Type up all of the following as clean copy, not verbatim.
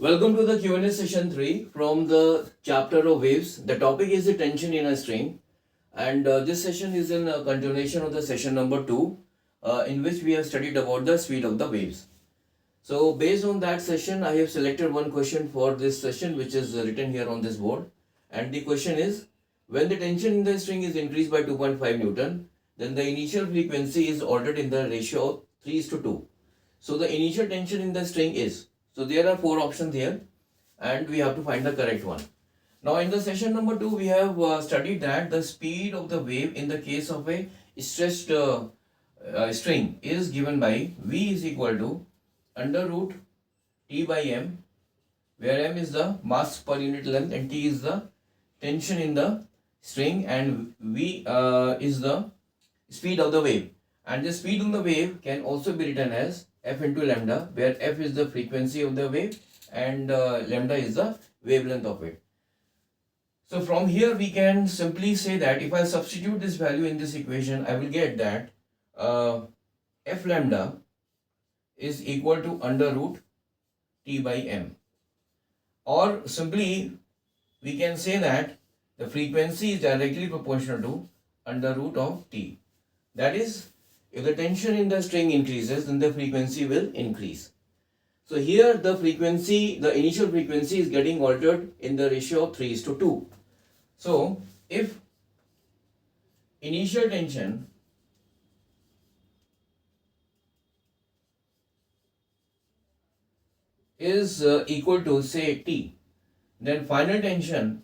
Welcome to the Q&A session 3 from the chapter of waves. The topic is the tension in a string, and this session is in a continuation of the session number 2 in which we have studied about the speed of the waves. So based on that session, I have selected one question for this session which is written here on this board, and the question is, when the tension in the string is increased by 2.5 Newton, then the initial frequency is ordered in the ratio of 3:2. So the initial tension in the string is, so there are 4 options here and we have to find the correct one. Now in the session number 2 we have studied that the speed of the wave in the case of a stressed string is given by V is equal to under root T by M, where M is the mass per unit length and T is the tension in the string and V is the speed of the wave. And the speed of the wave can also be written as F into lambda, where F is the frequency of the wave and lambda is the wavelength of it. So from here we can simply say that if I substitute this value in this equation, I will get that F lambda is equal to under root T by M. Or simply we can say that the frequency is directly proportional to under root of T. That is, if the tension in the string increases, then the frequency will increase. So here the frequency, the initial frequency is getting altered in the ratio of 3:2. So if initial tension is equal to say T, then final tension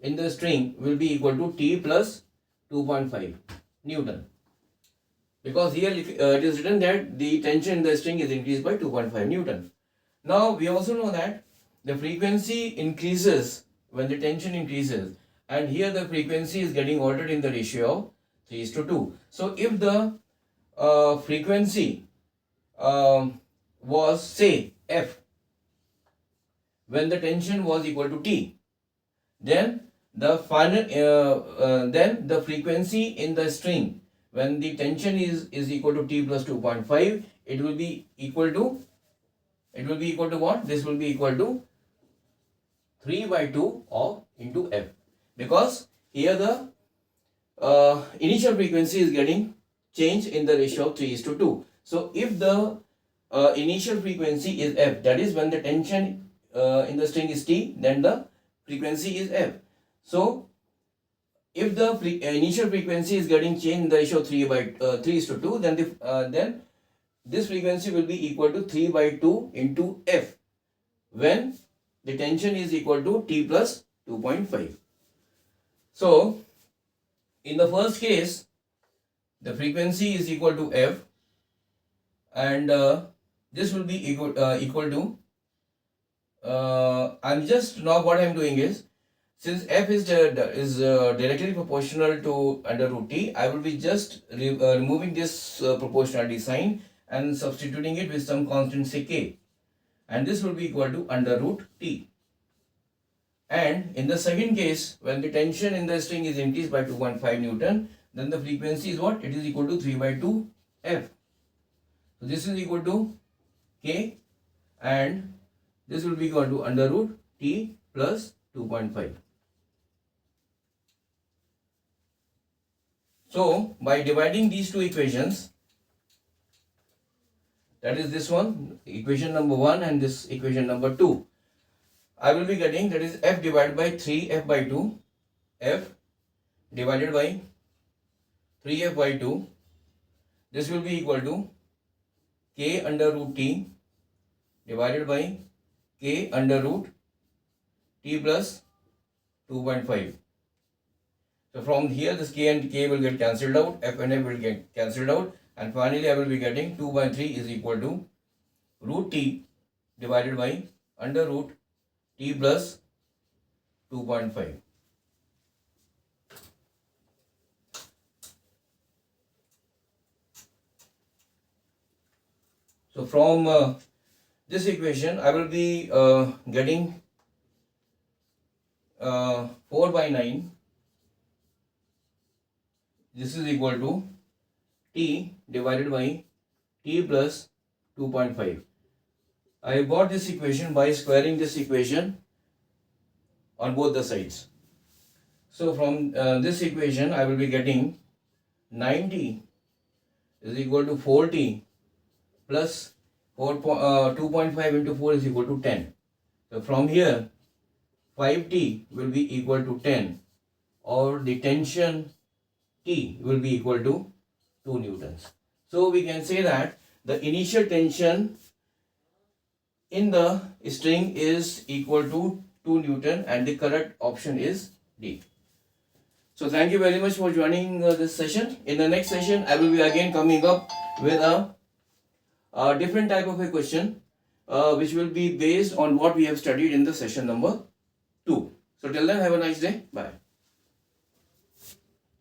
in the string will be equal to T plus 2.5 Newton. Because here it is written that the tension in the string is increased by 2.5 Newton. Now we also know that the frequency increases when the tension increases, and here the frequency is getting altered in the ratio of 3:2. So if the frequency was say F when the tension was equal to T, then the final then the frequency in the string when the tension is equal to T plus 2.5, it will be equal to what? This will be equal to 3/2 of into F, because here the initial frequency is getting changed in the ratio of 3:2. So if the initial frequency is F, that is when the tension in the string is T, then the frequency is F. So if the initial frequency is getting changed in the ratio 3:2, then this frequency will be equal to 3/2 into F when the tension is equal to T plus 2.5. So in the first case, the frequency is equal to F, and this will be equal to I'm just now what I'm doing is, since F is directly proportional to under root T, I will be just removing this proportionality sign and substituting it with some constant say K, and this will be equal to under root T. And in the second case, when the tension in the string is increased by 2.5 Newton, then the frequency is what? It is equal to 3/2 F. So this is equal to K, and this will be equal to under root T plus 2.5. So by dividing these two equations, that is this one, equation number 1, and this equation number 2, I will be getting, that is F divided by 3F by 2, F divided by 3F by 2, this will be equal to K under root T divided by K under root T plus 2.5. So from here this K and K will get cancelled out, F and F will get cancelled out, and finally I will be getting 2/3 is equal to root T divided by under root T plus 2.5. So from this equation I will be getting 4/9. This is equal to T divided by T plus 2.5. I got this equation by squaring this equation on both the sides. So from this equation, I will be getting 9T is equal to 4T plus 2.5 into 4 is equal to 10. So from here, 5T will be equal to 10, or the tension T will be equal to 2 newtons. So we can say that the initial tension in the string is equal to 2 newton, and the correct option is D. So thank you very much for joining this session. In the next session, I will be again coming up with a different type of a question, which will be based on what we have studied in the session number 2. So till then, have a nice day. Bye.